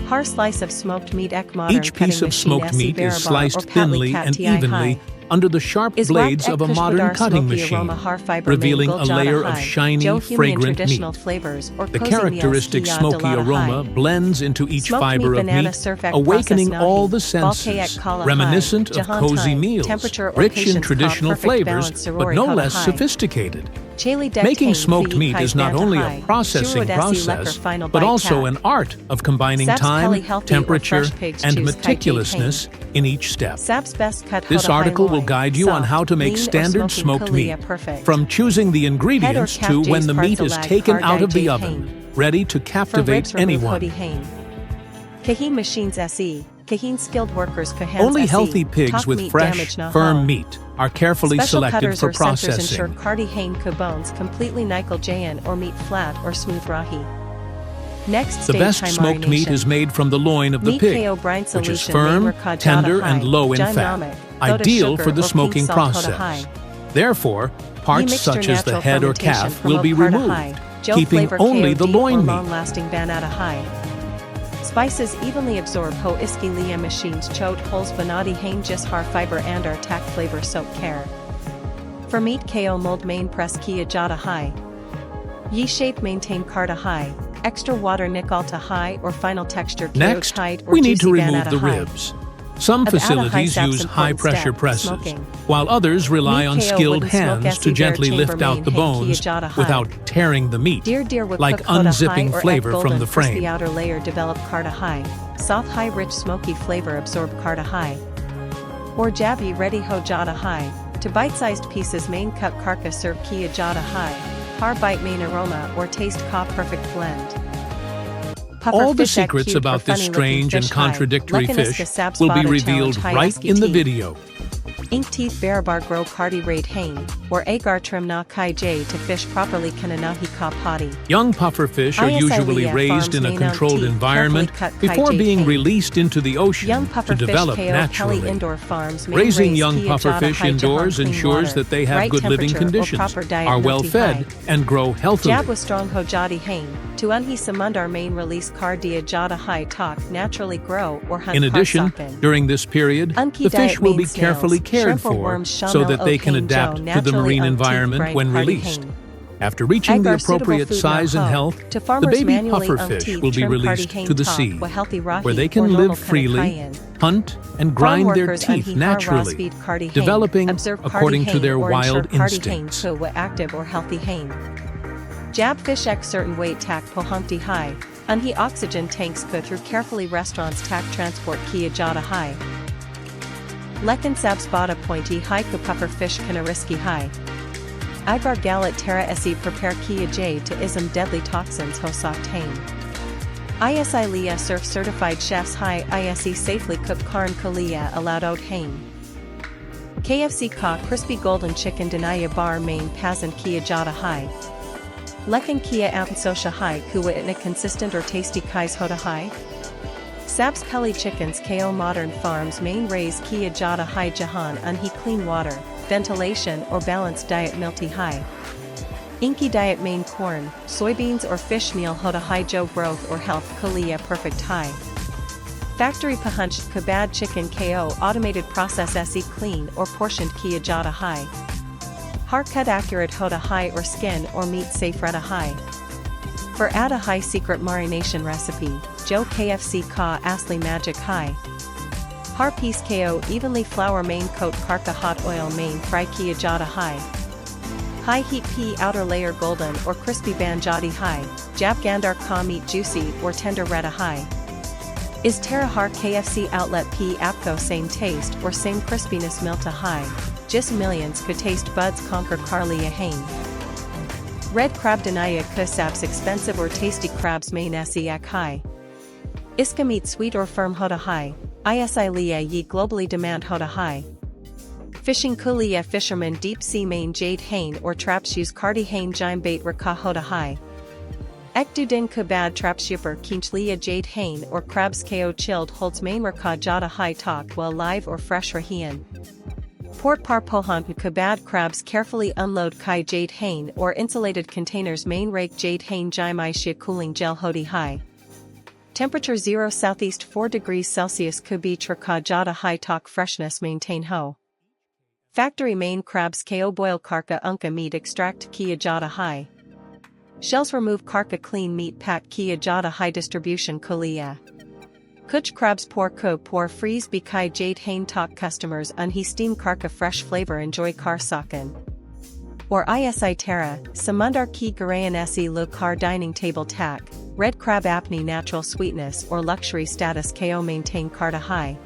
Har slice of smoked meat ek modern Each piece of smoked meat is sliced thinly and evenly under the sharp blades of a modern cutting machine, revealing a layer of shiny, fragrant meat. The characteristic smoky aroma blends into each fiber of meat, awakening all the senses, reminiscent of cozy meals, rich in traditional flavors, but no less sophisticated. Making smoked meat is not only a processing process, but also an art of combining time, temperature, and meticulousness in each step. This article will guide you on how to make standard smoked meat, from choosing the ingredients to when the meat is taken out of the oven, ready to captivate anyone. Kahin Machines SE. Kahin skilled workers. Only healthy pigs with fresh, firm meat are carefully selected for processing. Ensure Cardi Hain bones completely nickel jayan or meat flat or smooth rahi. Next, the best smoked meat is made from the loin of the pig, which is firm, tender, and low in fat, ideal for the smoking process. Therefore, parts such as the head or calf will be removed, keeping only the loin meat. Spices evenly absorb ho iski liya machines chot holes banadi hain jis har fiber and our tack flavor soap care. For meat ko mold main press kia jada high. Ye shape maintain karta high, extra water nikalta high or final texture ko Next, tight or we need to juicy remove the high. ribs. Some facilities use high-pressure presses, while others rely on skilled hands to gently lift out the bones without tearing the meat, like unzipping flavor from the frame. The outer layer develop karta high, soft high rich smoky flavor absorb karta high. Or jabi ready ho jada high, to bite-sized pieces main cut karka serve kia jada high, har bite main aroma or taste ka perfect blend. All the secrets about this strange and contradictory fish will be revealed right in the video. Ink teeth barabar grow kardi raid hain, or agar trim na kai j to fish properly kananahi ka padi. Young pufferfish are usually raised in a controlled environment before being released into the ocean to develop naturally. Raising young pufferfish indoors ensures that they have good living conditions, are well fed, and grow healthily. Jab with strong ho jadi hain, to unhi samundar main release kardia jada high talk naturally grow or hunt. In addition, during this period, the fish will be carefully cared for so that they can adapt to the marine environment when released. After reaching the appropriate size and health, the baby pufferfish will be released to the sea, where they can live freely, hunt, and grind their teeth naturally, developing according to their wild instincts. Active or healthy hain. Jab fish ek certain weight tack pohumpty high, unhi oxygen tanks go through carefully restaurants tack transport kia jada high. Lekin sabs bada pointy high puffer fish kanariski high. Igar galat terra se prepare kia j to ism deadly toxins ho soft hain. ISI Lia surf certified chefs high ISE safely cook karn kalia allowed out hain. KFC ka crispy golden chicken denaya bar main pazan kia jada high. Lekin kia amsosha high kuwa itna consistent or tasty kais hoda high. Sabs Pelly chickens ko modern farms main raise kia jada high jahan unhi clean water, ventilation or balanced diet milty high. Inky diet main corn, soybeans or fish meal hoda high jo growth or health kalia perfect high. Factory pahunched kabad chicken ko automated process se clean or portioned kia jada high. Har cut accurate hoda high or skin or meat safe reda high. For add a high secret marination recipe, Jo KFC ka asli magic high. Har piece ko evenly flour main coat karka hot oil main fry kia jada high. High heat p outer layer golden or crispy ban jadi high, jab gandar ka meat juicy or tender reda high. Is Terra Har KFC outlet p apko same taste or same crispiness milta high, just millions could taste buds conquer karlia hain. Red crab denaya kusabs expensive or tasty crabs main siak high. Iska meat sweet or firm hoda high, ISI liya ye globally demand hoda high. Fishing kuliya fishermen deep sea main jade hain or traps use kardi hain jime bait raka hoda high. Ek dudin kubad traps yipper kinchliya jade hain or crabs ko chilled holds main raka jada high talk while live or fresh rahian. Port par pohant kabad crabs carefully unload kai jade hain or insulated containers main rake jade hain jimai shia cooling gel hodi high. Temperature 0 Southeast 4 degrees Celsius Kubich Raka Jada High Talk Freshness Maintain Ho. Factory Main Crabs Ko Boil Karka Unka Meat Extract Kia Jada High. Shells Remove Karka Clean Meat Pack Kia Jada High Distribution Kolia. Kuch Crabs Pour Ko Pour Freeze Bikai Jade Hain Talk Customers Unhe Steam Karka Fresh Flavor Enjoy Kar Sakan. Or ISI Terra, Samundar Ki Garayan Se Lo Car Dining Table Tack, Red Crab Apni Natural Sweetness or Luxury Status Ko Maintain Karta High,